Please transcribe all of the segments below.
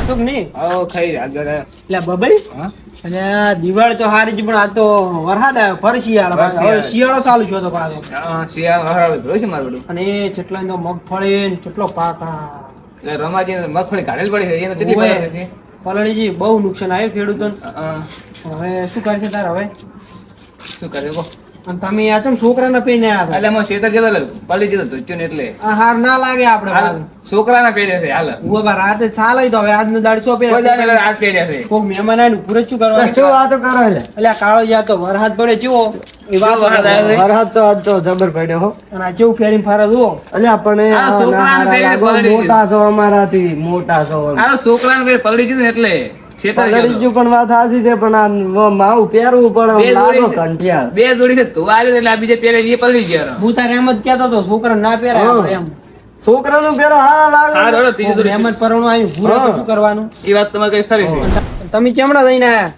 ખાધું કે નહીં? આવો ખાઈ આગળ એટલે બબઈ હા અને દિવાળી તો હારી જ, પણ આ તો વરસાદ આવ્યો ફર શિયાળો પાછો. હવે શિયાળો ચાલુ થયો તો પાછો. હા શિયાળો હરાવે જોઈ છે મારું બધું અને એ જેટલા તો મગફળી ને કેટલો પાક એટલે રમાજી મગફળી કાઢેલ પડી છે એને કેટલી ઓવે. પડી છે પલણીજી બહુ નુકસાન આવ્યું ખેડૂતોને. હવે શું કરશે તાર હવે? શું કરે કો અને તમે આ છો ને છોકરાને પહેરીને આવ્યા એટલે હું શેતર જતો પડી જતો ધોત્યો ને એટલે હતા. આ હાર ના લાગે આપણે હાલ પાછું. છોકરાના પહેર્યા છે હાલ ઉભો બા રાતે ચાલે તો હવે આજનો દાડ શું કોઈ જાણે પહેરે? હાથ પહેર્યા છે કોક મહેમાન આવીને પૂરે શું કરવાનું? શું વાતો કરો એટલે? એટલે આ કાળો યા તો વરસાદ પડે ચેવો એ વાત કેવો વરસાદ આવ્યો છે? વરસાદ તો આજ તો જબર પડ્યો હો. અને આ ચેવું ફેરીને ફરે જુઓ. અલ્યા પણ એ આ છોકરાને ના હારા પહેરીને લાગો, પલળી મોટા છો અમારાથી મોટા છો. આ છોકરાને પહેરી પલડી ગયું ને એટલે શેતર પલળી ગયો ગયું પણ વાત સાચી છે, પણ આ માવું પહેરવું પડે બે લાગો જોડી છે. કંઠિયાળ. બે જોડી છે ધોવા આવ્યો એટલે આ બીજે પહેરે એ પલડી ગયા હું તારે એમ જ કહેતો હતો છોકરા ના પહેરે હા. એમ. છોકરાનું પહેરો હારા લાગે. હા ધોડો ત્રીજી કોક જોડી મહેમાન પરણું આવ્યું પૂરે તો હા. શું કરવાનું? એ વાત તમારે કઈ ખરી છે તમે ચેમડા જઈને આયા?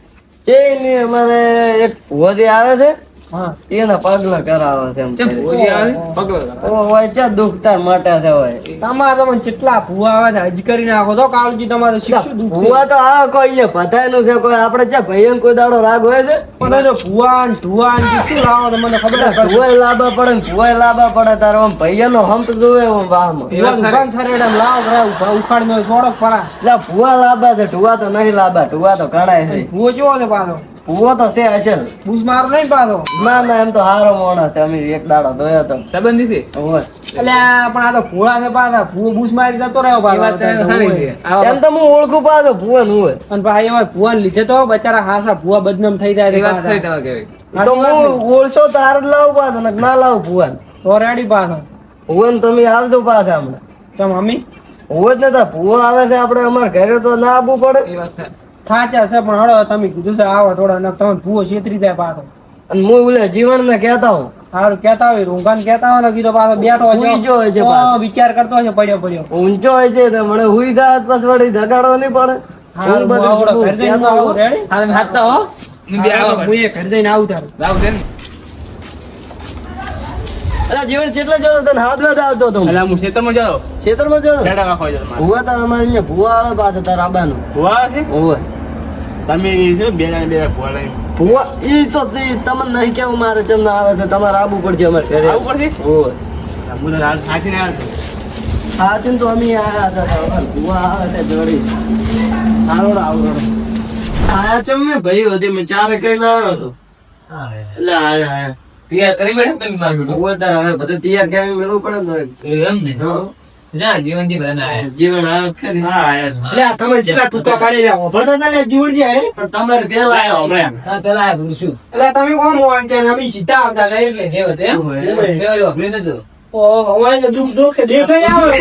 છે ને અમારે એક ભુવોજી આવે છે, હા એના પગલા કરાવે છે એમ કેમ કરીને. ભોજી આવે પગલો ઓ હોય છે દુખતા માટે છે હોય. તમારે તો મને કેટલા ભૂવા આવે છે હજી કરી નાખો તો કાળજી તમારે શીખશું દુઃખ છે. ભુવા તો આ કોઈ ને પતાયનું છે, કોઈ આપણે છે ભાઈ કોઈ દાડો રાગ હોય છે. પણ એ તો ભૂવા ને ધુવા ને શું લાવો તો મને ખબર જ પડતી. ભુવાય લાંબા પડે ને ભુવાય લાંબા પડે, તારો આમ ભૈયાનો હંપ જોવે આમ વાહમાં. એ વાત ભૂવા દુકાન સરેડા માં લાવો કરે ઉખાડ નો થોડોક પરા. એટલે ભુવા લાંબા છે, ઢુવા તો નહીં લાંબા, ઢુવા તો ઘણાય છે. ભૂવો કેવો છે પાછો? ભુવો તો છે અસલ. બૂસ મારો નહીં પાછો. ના ના એમ તો હારો માણસ છે, અમે એક દાડો ધોયો તો. સંબંધી છે હોય. એટલે આ પણ આ તો ભૂળા છે પાછા. ભૂવો બૂસ મારી જતો રહ્યો એ વાત પાછો. તમે ખરી છે આવા એમ તો હું ઓળખું પાછો ભુવા નું હોય. અને ભાઈ એમાં ભૂવા લીધે તો બચારા હાસા ભૂવા બદનામ થઈ જાય એ છે વાત ખરી પાછા. તમારે કહેવાય તો સાચી વાત ને? હું ઓળશો તાર જ લાવું પાછો ને ના લાવું ભુવા. તો રેડી પાછો. ભુવન તમે આવજો પાછા હમણાં. ચમ મમ્મી ભુવો જ નતા, ભુવો આવે છે આપણે અમારા ઘરે તો ના આવવું પડે. એ વાત ખરી. થાચા છે પણ હળો તમે કીધું છે આવો થોડા ને તમે ભૂવો છેતરી જાય પાછો. અને હું ઓલે જીવન ને કહેતા હું સારું કેતા હોય રૂંઘાન કેતા હોય ને કીધું પાછો બેઠો ઊંઘી ગયો હોય છે છે પાછો. વિચાર કરતો હોય છે પડ્યો પડ્યો. ઊંચો હોય છે તો મને હુઈ જાય પછી વળી જગાડવો નહીં પડે. હારું, હું બધું હું આવડો શું ઘર જઈને કહેતો આવું, હું. રેડી? હા તમે હાથતા હો હું બી આવો હું એ ઘર જઈને આવું તારું. રાવ છે ને અલા જીવન કેટલા જતો તને હાથ વાદ આવતો હતો એટલે હું ખેતરમાં જાઉં ખેતરમાં જતો ખેડા નાખવા જાઉં મારે. ભુવા તાર અમારે અહીંયા ભુવા આવે પાછા તાર આબાનું. ભૂવા આવે છે હોવે. તમે શું બે જણા બે ભૂવા લઈને ભુવા ઈ તો તમને નહીં કેવું મારે ચમ ના આવે તો તમારે આવવું પડશે અમારે ઘરે. આવું પડશે હોવે. હું તો હાલ સાચીને આવ્યો છું. હા તેમ તો અમે આયા હતા અમારે ભુવા આવે છે જોડી. આવડો આવડો આયા ચમ ને ભાઈ હતી મેં ચારે કઈ ના આવ્યો હતો. એટલે આયા આયા. તૈયાર કરી બેઠા તમે મારું બેટું ભુવા તાર હવે બધું તૈયાર કરી મેળવું પડે ને. એમ ને હા. જા જીવનજી બધા આયા જીવન આવે ખરી. હા આયા એટલે આ તમે જેટલા ટૂંકા પાડી જાઓ ભરતા હતા ને જીવડજી હારે. પણ તમારે પેલા આવ્યો હમણાં. હા પેલા આયા ભૂલું શું એટલે તમે કોણ હોય કે અમે સીધા આવતા હતા એટલે. એવું છે એમ ઓય. પેલો વાપરી નતું ઓહો હવે તો દુઃખ દુઃખ દેખાઈ આવે.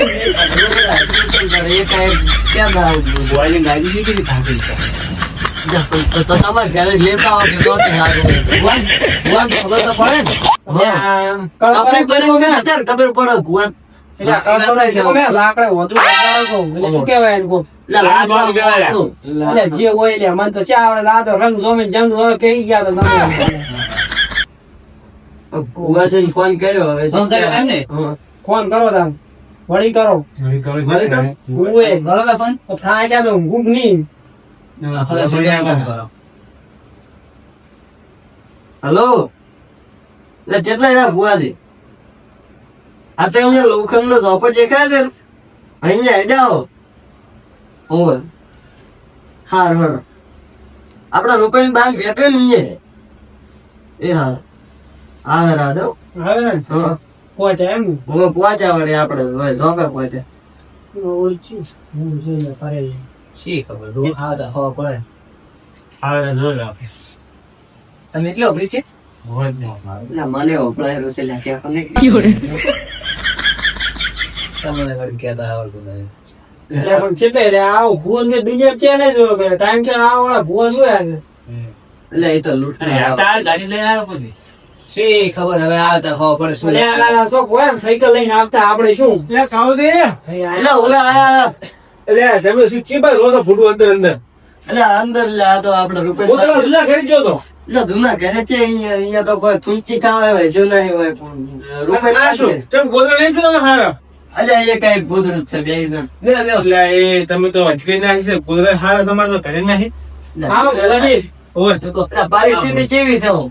બોયલિંગ ગાડી નીકળી ભાગી તો તમારે ઘરે લેતા આવો કે સૌથી સારું હોય. ભગવાન ભગવાન ખબર તો પડે ને આપણી પરિસ્થિતિ અત્યારે ખબર પડે ભગવાન. એટલે આ કળકળો છે, અમે લાકડે વધુ લગાડો છો. એટલે શું કહેવાય એને કોક? એટલે લાકડા કહેવાય. વાળું. એટલે જે હોય એટલે મને તો ચા આવડે આ તો રંગ જોમે જંગ જોમે કહી ગયા તો તમે ભુવાજીને ફોન કર્યો હવે શું ફોન કર્યો એમ ને? હા. ફોન કરો તાન વળી કરો ઉએ બરોબર ફોન તો થાય ક્યાં તો ઊંઘ નહીં. ખબર છે ફોન કરો હલો એટલે કેટલા રહ્યા ભુવાજી? આ તો અહીંયા લોખંડ નો ઝોપો દેખાય છે ને? અહીંયા જાઓ. ઓવે. હાર હાર આપડા રૂપિયાની બાંધ ભેટે ને અહીંયા. એ હા આવે રાધો. હવે ને હા. પહોંચાય એમ હવે પહોંચ્યા વળી આપડે હવે ઝોપે પહોંચ્યા. ઓળખી હું જોઈને કરે છે. શી ખબર દો આ તો ખબર પડે તમે એટલો અઘરી છે એટલે મને વપરાયેલું છે લ્યા ક્યાં કોને તમને ઘડી કહેતા આવડતું નથી એટલે પણ ચેપે રે આવો ભૂલ કે દુનિયા છે ને જો કે ટાઈમ છે આવો ઓલા ભૂલ જોયા છે. એટલે એ તો લૂંટ શી ખબર હવે આ તો ખબર પડે શું એટલે આ શોખ હોય ને સાયકલ લઈને આવતા આપણે શું એટલે ઓલા આયા એટલે તમે શું ચીપા રોજો ફૂટું અંદર અંદર એટલે અંદર લે આ તો આપડે પોતાના રૂપિયા જુદા કરી જો તો એટલે જૂના ઘરે છે અહીંયા તો કોઈ તુલસી ખાવા હોય જો નહીં હોય આ શું ચમ ગોદરા નહીં છો તમે હારા અલ્યા એ કઈ ગોદડું જ છે બે જણ. એટલે એ તમે તો અચકી નાખી છે કુદરત હારા તમારે તો ઘરે નહીં આવો ઘરેથી. ઓય અલ્યા, પરિસ્થિતિ કેવી છે હું?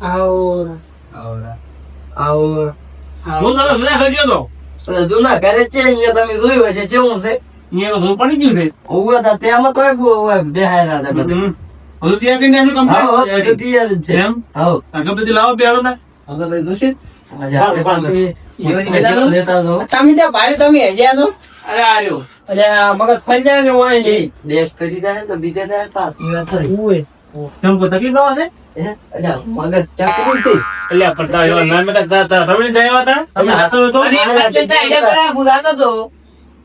આવો આવો હું તમે મને ખર્ચ્યો તો અલ્યા, જૂના ઘરે છે અહીંયા તમે જોયું હશે કેવું છે? અહીંયા તો પડી ગયું છે ઉભા હતા તેમાં કોઈ દેખાય ના હતા બધા. બધું ત્યાં કઈ નાખ્યું કામ હાવ, હાવ, બધું તૈયાર જ છે. એમ હાવ. આગળ બધી લાવો બેહાડો તા આજે આપણે પણ લેતા જાઓ. તમે ત્યાં ભાડે તમે હેડ્યા તો અરે આર્યો અલ્યા મગજ ફરી જાય ને હોય નહીં. દેશ કરી જાય ને તો બીજે જાય પાસ ની વાત થઈ. ઓય. કેમ કોઈ તકલીફ ના છે હે? અલ્યા, મગજ ચકરી છે. એટલે પડતા એવા નાના તમે દયા હતા તમે હાસો તો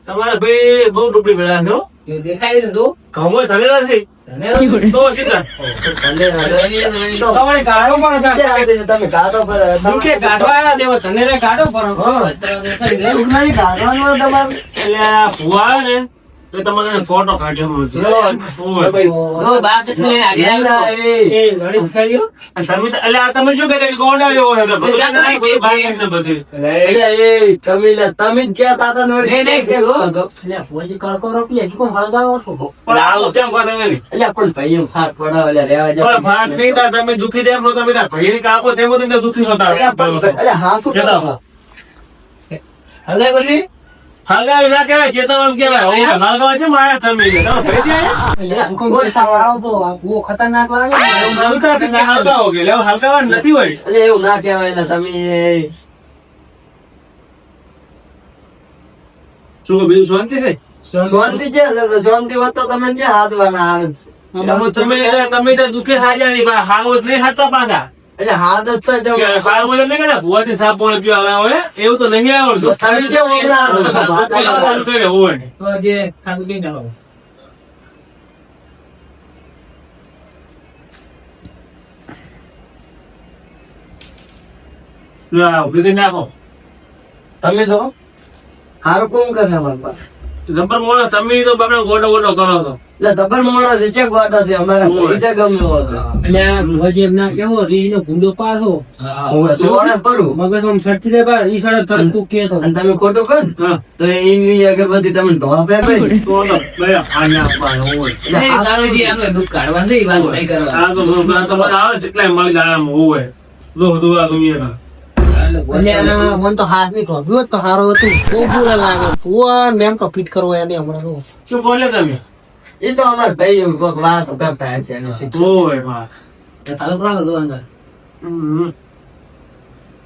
તમારા ભાઈ બહુ ડૂબડી બેડા છો ઘઉં થલેલા છે તો સીધા ભલે ના. તો તમારે ગાડો પણ હતા. ક્યાં આવી છે? તમે ગાડો પર દુઃખે ગાડવા આયા દેવો તને રે ગાડો પર. હા. દુઃખનાની ગાડવાનું હોય તમારું. એટલે આ ભૂવા આવે ને તો તમારે ફોટો કાઢ્યો લેલા એ. એ ગણિત કર્યો. એટલે આ તમે શું કહેતા કે કોણ આવ્યો હોય બધું અલ્યા, એ કમીલા તમે જ ક્યાં તાતા ને વળી અલ્યા ફોજી કળકો રોપી હજી કોણ હળગાવો છો? પણ આવું કેમ કહો તમે નહીં? અલ્યા, પણ ભાઈ એમ ફાટ પડાવે. અલ્યા, રેવા જાઓ. પણ ભાગ નહીં થાય, તમે દુઃખી તેમ છો, તમે તાર ભાઈને કાપો તેમ તમને દુઃખી છો તાર. અલ્યા, પણ અલ્યા, હા શું કેતા કરો? હળગાવી ના કહેવાય, ચેતવણ કહેવાય. હું હળગાવા છે માયા તમે તમે પૈસા આયા? અલ્યા હુકમ પૈસા વાળો તો આ બહુ ખતરનાક લાગે ને. એવું નહોતા કે હળગાવો કે એટલે હળગાવા નથી હોય. અલ્યા, એવું ના કહેવાય. એટલે તમે શું બીજું શાંતિ છે? શાંતિ છે એટલે શાંતિ હોત તો તમે ક્યાં હાથવાના આવે છે? એમાં તમે તો દુઃખે હાજર નહીં, પણ હાવ જ નહીં હાથતા પાછા. એટલે હાથ જ છે જો. કે હાવ જ નહીં કહેતા, ભૂવાથી સાપ પોણે પીવા આવે એવું તો નહીં આવડતું. તમે કેમ હમણાં ચાલુ કરે હોય. લો, આ ઉભી કરી નાખો. તમે તો હારું કોણ કરે અમારા પાસે? જબર મોડો તમે તો બાપડો ગોડો ગોડો કરો છો. એટલે જબર મોણો છે ચેક વાટા છે અમારા પૈસા ગમે એવો છે. અલ્યા ભોજી એમ ના કેવો રીનો ભૂંડો પાછો. હું સોણે પરું મગજ આમ સટકી દે બા ઈ સડે તરત તું કે તો. અને તમે ખોટું કર ને, હા. તો એ અગરબત્તી તમને ઢોળા ફેંકે ને. તો લો, ગયા આના આપવાનો હોય. એટલે આ તો તમારે આવે જેટલાય મળી જાય આમ હોય. જો બધું આ દુનિયાના. અલ્યા મન તો હાથ ની ઢોબ્યું હોત તો હારું હતું. બહુ બુરા લાગે. ફુવા મેમ તો ફિટ કરવો એને હમણાં તો. શું બોલે તમે? એ તો અમારા ભાઈ કોઈક વાતો કરતા હશે એની શીખી. ઓય બા. હમ.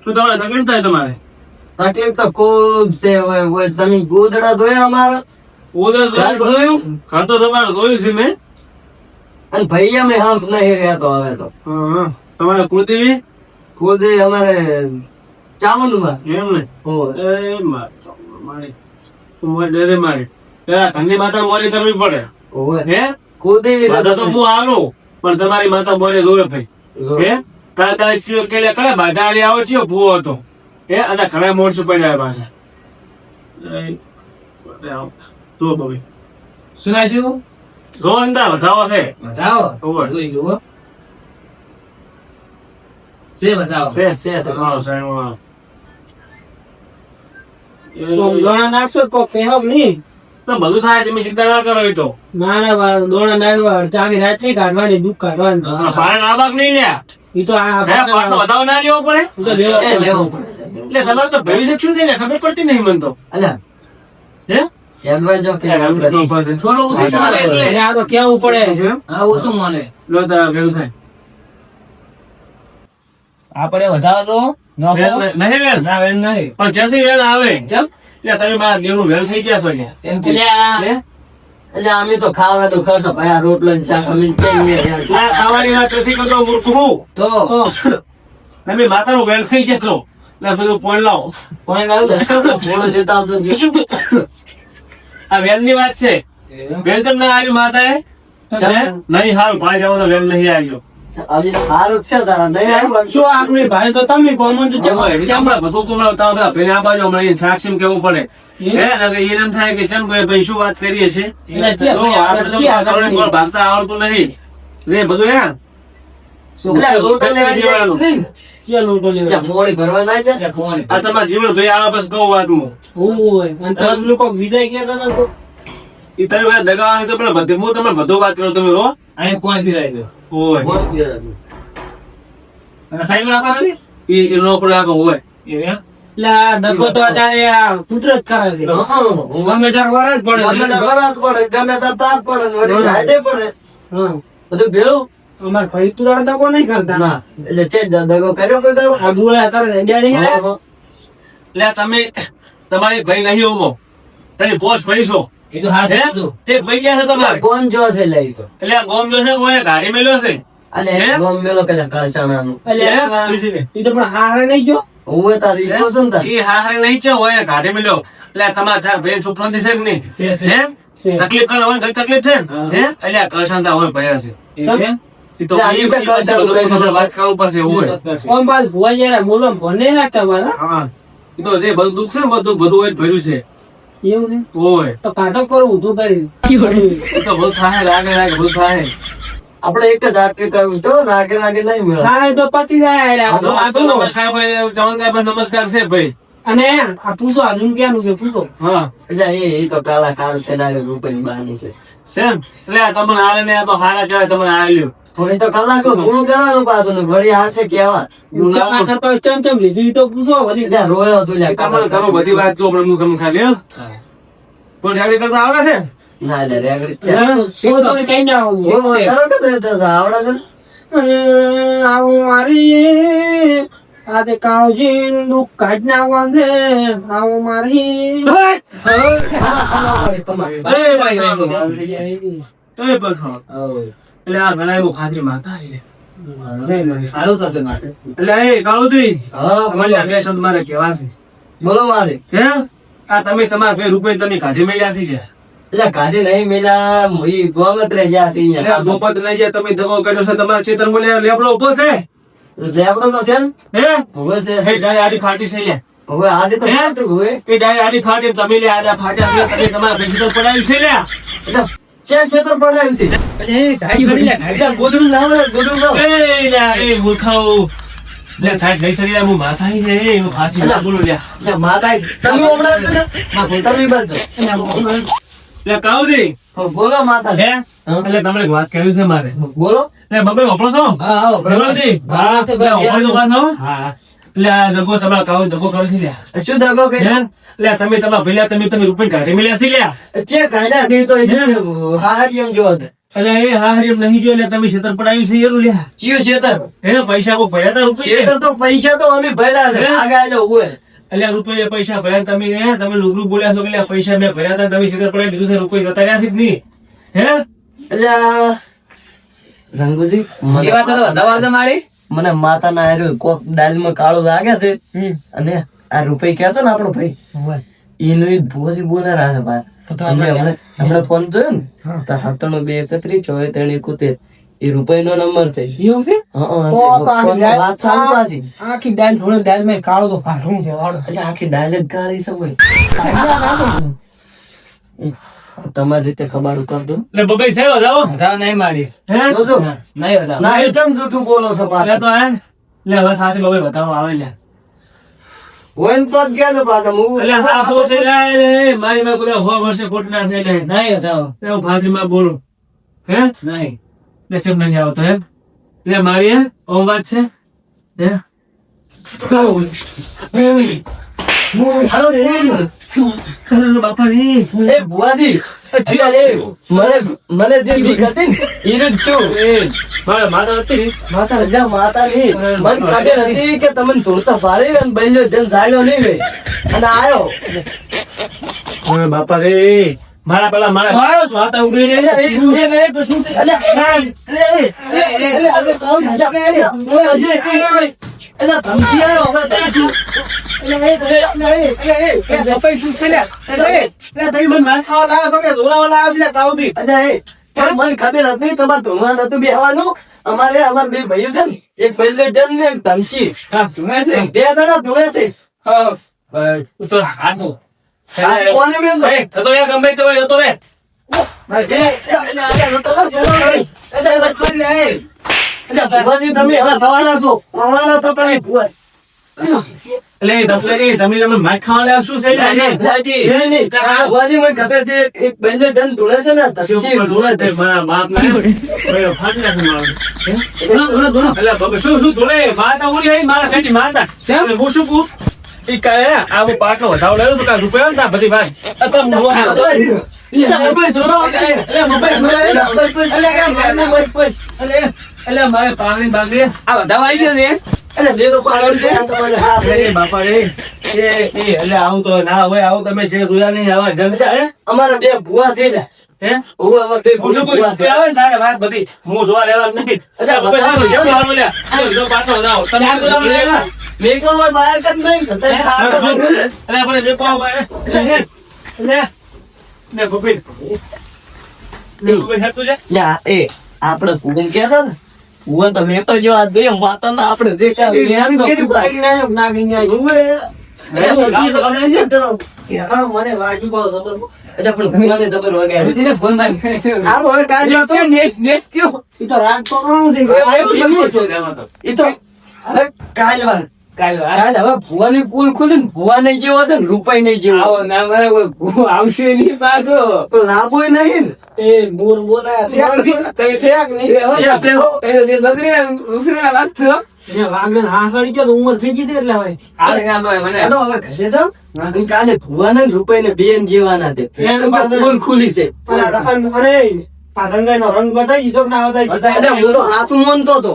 શું તમારે તકલીફ થાય તમારે? તકલીફ તો ખૂબ છે. હવે તમે ગોદડા ધોયા અમારા ઓદર જોયું? ખાતો તમારે જોયું છે મેં. અને ભાઈ અમે હાથ નહીં રહેતો હવે તો. હા. તમારે કુળદેવી? ખુદે અમારે ચામુંડમાં. એમ ને? હોય. એ મારી. તું મારી ડરે મારી. પેલા ઘરની માતા મોરી કરવી પડે. હોય. હે? કુદેવી માતા તો હું આવું પણ તમારી માતા મોરે જોવે ભાઈ. હે? તારે ચિયો કે કયા બાધાડી આવો ચિયો ભૂવો હતો. હે? અને ઘણા મોણસો પડ્યા પાછા. જો ભાઈ. જો અંદા વધાવો છે. ઓય. છે તો. હા, સાહેબ, હા. દોણા નાખશો તો કહેવ નહીં. તો બધું થાય તમે ચિંતા ના કરો એ તો. ના ના દોણા નાખવા ચાવી રાત નહીં કાઢવાની દુઃખ કાઢવાની. ભાડે ના ભાગ નહીં લ્યા. ઈ તો આ હે, પાટલો વધાવો ના લેવો પડે. ઈ તો લેવો એ પડે. લેવું પડે. એટલે તમારે તો ભવિષ્ય શું છે ને ખબર પડતી નહીં મને તો. અલ્યા, હે? ચેનભાઈ જો કે એટલે આ તો કેવું પડે. લો તારા ભેગું થાય. આપણે વધારો તો નહીં વેલ. પણ જ્યાંથી વેલ આવે ત્યાં તમે મારા દેવનું વેલ થઈ ગયા છો ત્યાં. એટલે આ હે? એટલે અમે તો ખાવા તો ખાશો ભાઈ આ રોટલો ને શાક અમે ચઈએ યાર. આ ખાવાની વાત નથી કરતો મૂર્ખ હું. તો તમે માતાનું વેલ થઈ ગયા છો. એટલે બધું પોઈન્ટ લાવો. થોડું જતા આવતો રહ્યો. આ વેલ ની વાત છે. વેલ કેમ ના આવ્યું માતાએ? નહીં હારું ભાઈ જવાનો વેલ નહીં આવ્યો. અમે સારું જ છે તારા નહીં આવ્યું. શું આપણે ભાઈ તો તમે કોમન તો જવા હમણાં બધું તું તમે પેલા આ બાજુ હમણાં એને સાક્ષી કેવું પડે. હે? એટલે એને એમ થાય કે ચમ ભાઈ શું વાત કરીએ છીએ. એટલે તો આપણે તો આપણને ભાગતા આવડતું નહીં. રે બધું હે એટલે રોટલો લેવા જવાનું. જઈએ. ક્યાં લોટો લેવા ત્યાં મોડી ભરવા ના જાય એટલે કોણ આ તમારા જીવન ભાઈ આવે બસ કહું વાતમાં ઓય અને તમે લોકો વિદાય કહેતા હતા તો એ તમે બધા દગાવાની તો પણ બધે હું તમને બધું વાત કરું તમે રો અહીં કોણ પીરાય ગયો ઓય મોડી પીરાતું. અને સાઈડ માં રાખવાનું એ લોકો આગળ હોય એમ એટલે આ દગો તો અત્યારે આ કુદરત કરે છે ગમે ત્યારે વરસ પડે ગમે તે વરાત પડે, ગમે તે તાપ પડે, ને વળી હાથે પડે. હા બધું ભેળું? અમાર ભાઈ તું દાડો દગો નહીં કરતા ના. એટલે ચેક દગો કર્યો કોઈ દાડો? આ બોલે અત્યારે ડેડી ગયા હા. એટલે તમે તમારી ભાઈ નહીં ઉભો તમે પોસ્ટ ભાઈ છો એ તો હા હે? શું તે ભાઈ ક્યાં છે તમારે કોણ જો છે લે ઈ તો? એટલે આ ગોમ જો છે કોઈ ગાડી મેલ્યો છે અને હે? ગોમ મેલો પેલા કાળસાણાનું. એટલે એ તો પણ હારે નહીં ગયો ઉવે તારી ઈકો છે ને તાર? એ હારે નહીં છે હોય ગાડી મેલ્યો એટલે તમારા ચાર ભાઈ સુખ શાંતિ છે કે નહીં છે, છે. હે? છે. તકલીફ કરે હોય ઘણી તકલીફ છે ને હા. હે એટલે આ કળશાંતા હોય ભયા છે એમ એ તો એટલે આ એ રીતે પાસે બધું બધું વાત કરવું પડશે એવું હોય ઓમ બાદ ભુવા જયારે બોલો ફોન નહીં રાખતા મારા હા એ તો જે બધું દુઃખ છે ને બધું હોય જ ભર્યું છે એવું ને હોય તો કાંટો પર ઊંધું કરી એ તો બધું થાય લાગે બધું થાય આપણે એક જ આટકે કરવું છે, નાગે નાગે નહીં મેળે. થાય તો પતી જાય આ તો નમસ્કાર ભાઈ ચવનભાઈ ભાઈ નમસ્કાર છે ભાઈ અને આ પૂછો આજુ ક્યાંનું છે પૂછો હા એટલે એ તો કાલા કાળ છે ને રૂપિયાની બહારની છે. છે ને? એટલે આ તમને આલે ને આ તો હારા કહેવાય તમને આલ્યું થોડી તો કલાકો પૂરું કરવાનું પાછું ને ઘડી હાથે કેવા. પાછળ તો ચમ લીધું ઈ તો પૂછો વળી એટલે રોયો છું લ્યા તમારે કરો બધી વાત જો પણ હું તમને ખાલી હો પણ જાડી કરતા આવડે છે ના લે રેગડી જ છે. તો તમે કઈ ના આવું ઓ, કરો કે નહીં તો આવડે છે ને? આવું મારી આ તે કાળજી દુઃખ કાઢ નાખવા છે આવું મારી એ બસ હા. એટલે આ ઘણા એવું ખાતરી માતા આવી છે. સારું કરશે મારે એટલે એ કાળુજી હા, તમારે આ બે શબ્દ મારે કહેવા છે બોલો મારે. હે આ તમે તમારા બે રૂપિયા તમે કાઢી મેળ્યા થઈ ગયા એટલે કાઢી નહીં મેલા ઈ ગોમત્રે જ્યાં છે એટલે આ અહીંયા. ગોપત લઈ જાય તમે દગો કર્યો છે તમારા ચેતન બોલે લેબડો ઉભો છે લેબડો તો છે ને? હે હવે છે. હે ડાય આડી ફાટી છે લે હવે આજે તો ફાટું હવે. એ ડાય આડી ફાટી તમે લે આડા ફાટ્યા છે તમે તમારા ભેગી તો પડાયું છે લે એટલે ચેક ક્ષેત્ર પડાયું છે. એટલે ગોદડું ના આવે, ગોદડું ના આવે. એ લે એ મૂર્ખાઓ લે થાય ગઈ સરી હું માથા છે એ હું ફાટી ના બોલું લે એટલે માતા તમે હમણાં તમે બાજુ. લે કાવજી હવે બોલો માતા. હે એટલે તમને એક વાત કહ્યું છે મારે બોલો. લે બબે ઓપડો તો હા આવો કાવજી હા તો બે ઓપડો વાત હો હા લે આ દગો તમારા કાવ દગો કરે છે લે શું દગો હે કે લે તમે તમારા ભઈલા તમે રૂપિયા કાઢી મેલ્યા છે લે ચેક કાઢ્યા નહીં તો હારિયમ જો હતો. એટલે એ હા હરિયમ નહીં જો એટલે તમે છેતર પડાયું છે એરું લે ચિયો ક્ષેત્ર. હે પૈસા કો ભર્યા તા રૂપિયા ક્ષેત્ર તો પૈસા તો અમે ભર્યા છે. હે? આગળ આલો હોય. એટલે રૂપિયા પૈસા ભર્યા ને તમે હે તમે લુગડું બોલ્યા છો કે લે પૈસા મેં ભર્યા તા તમે છેતર પડાવી દીધું છે રૂપિયા જતા રહ્યા છે જ નહીં હે એટલે આ રંગુજી એ વાત તો વધાવા દે મારી મને માતા ના હાર્યું કોક દાલમાં કાળો લાગે છે અને આ રૂપિયા કહેતો ને આપણો ભાઈ એનું ઈ ભોજી બોલારા છે બાર. હમણાં ફોન જોયો ને તો 97 231 74 એ રૂપિયાનો નંબર છે. એવું છે હા, તો ફોનમાં વાત ચાલુ પાછી. આખી દાલ ધોળે દાલ માં કાળો તો કાઢું છે વાળો એટલે આખી ડાલ જ ગાળી છે ભાઈ. તમારી રીતે ખબર કર દો. એટલે બબે સાહેબ વધાવો વધાવા નહીં મારી હે જોજો. નહીં વધાવ ના એ ચમ જૂઠું બોલો છો લે પાછા. તો હે લે હવે સાથે બબે બતાવો આવે લે હોય ને તો જ ગયા છો પાછા. હું એટલે હા હો છે લે મારી માં કોઈ હો વર્ષે ખોટ ના થાય લે નહીં વધાવ હું ફાતી માં બોલું હે નહીં લે ચમ નહીં આવતો હે લે મારી હે ઓમ વાત છે હે હાલો રે. બાપા રે એ ભુવાજી, એટલે એ મને જે બીક હતી ને ઈ જ છું. મારા માતા હતી ને માતા રજા માતા ની મન ખબર હતી કે તમને ધોળતા પાડી અને બૈલો જન જાગ્યો નહીં રે અને આયો. ઓય બાપા રે મારા પેલા મારા માતા ઉભી રે એટલે ધમસી આવ્યો હવે ધમસી. અરે પણ મને ખબર હતી તમારે ધોવા નતું બેહવાનું. અમાર બે ભાઈઓ છે ને એક બૈલો જન ને એક ધમસી બે જણા ધોળે છે. તો હાથો કોને બેન તો? થતો યાર ગમે તે હોય જતો રે અચ્છા, ભુવાજી તમે હવે રવાના છો. રવાના તો તમે ભુવા. એટલે તમે માર ખાવા લાવ્યા શું છે ભુવાજી. નહીં, નહીં. ભુવાજી મને ખબર છે એક બંને જણ ધૂળે છે ને તપસી ધૂળે છે. બાપ ના ફાટ નાખે મારું હે? ધૂણો, ધૂણો, ધૂણો. એટલે બાબા શું શું ધોળે માતા ઉડી આવી મારા ઘેટી માતા કેમ? એટલે હું શું કહું ઈ કહે આવો પાટલો વધાવ લેલો તો કાંઈ રૂપિયા ના બધી વાત મોબાઈલ છોડો. એટલે મોબાઈલ બસ. એટલે મારે પાણી બાંધી આ બધા આવી ગયો ને એટલે બે તો પાગલ છે તમારે. હા, એ બાપા એ એટલે આવું તો ના હોય આવું તમે જે જોયા નહીં આવા જમતા હે અમારા બે ભુવા છે ને. હે હું અમારા બે હું શું ભુવા કહું છે. આવે ને તારે વાત બધી હું જોવા લેવા નહીં અચ્છા બાપા ચાલો જેમ આવો લ્યા જો પાટલો વધાવો તમે ચાર કિલો મળે. મેઘો માં બાયક જ નહીં. તમે ખાતો નથી. એટલે આપણે જે પાવ ને ગોપીન હેતું છે લ્યા, એ આપણે ભુવન કહેતા ને ભુવન તો લેતો જો આ બે વાતો ના આપણે જે કાંઈ લેવાનું કર્યું ભાઈ. નાખી જાય મને વાગી બહુ ખબર અચ્છા, પણ ભુવાને જબર વગાડ્યું. ભુવાજીને ફોન મારી. આ હવે કાઢ્યો તો નેક્સ્ટ નેક્સ્ટ કયો? ઈ તો રાગ તો ઘણું થઈ ગયું ઈ તો હવે કાલ વાત. કાલ વાત. કાલ હવે ભુવાની પુલ ખુલી ને ભુવા નહીં જેવો છે ને રૂપાઈ નહીં જેવો. આવો ના મારે કોઈ ભૂ આવશે નહીં પાછો. પણ લાંબોય નહીં ને. એ મોર બોલાયા શેક નહીં જે બકરીના વાત છો. જે વાગને હા સડી ગયો તો ઉંમર થઈ ગઈ હતી એટલે હવે આ ના ભાઈ મને હેડો હવે ઘરે જાઓ. અને કાલે ભુવાને ને રૂપાઈને બેન જેવાના છે. એમ પાછળ. પુલ ખુલી છે. અને આ રંગાઈનો રંગ બતાવી દીધો કે ના બતાવી એટલે હું તો આંસુ મોનતો હતો.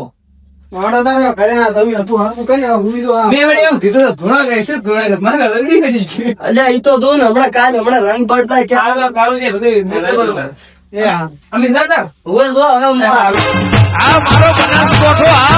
મારો તારે ઘરે આ તમે હતું હરખું કરીને હું તો આ મેં વળી એમ કીધું તો ધૂણો ગઈ છે ધૂણો ગઈ. મારે વળી કરી છે. અલ્યા ઈ તો જો ને હમણાં રંગ પડતા કે કાળું કાળું છે બધું. એ હા અમે જાતા હવે જો હવે હું આ મારો બનાસકોઠો આ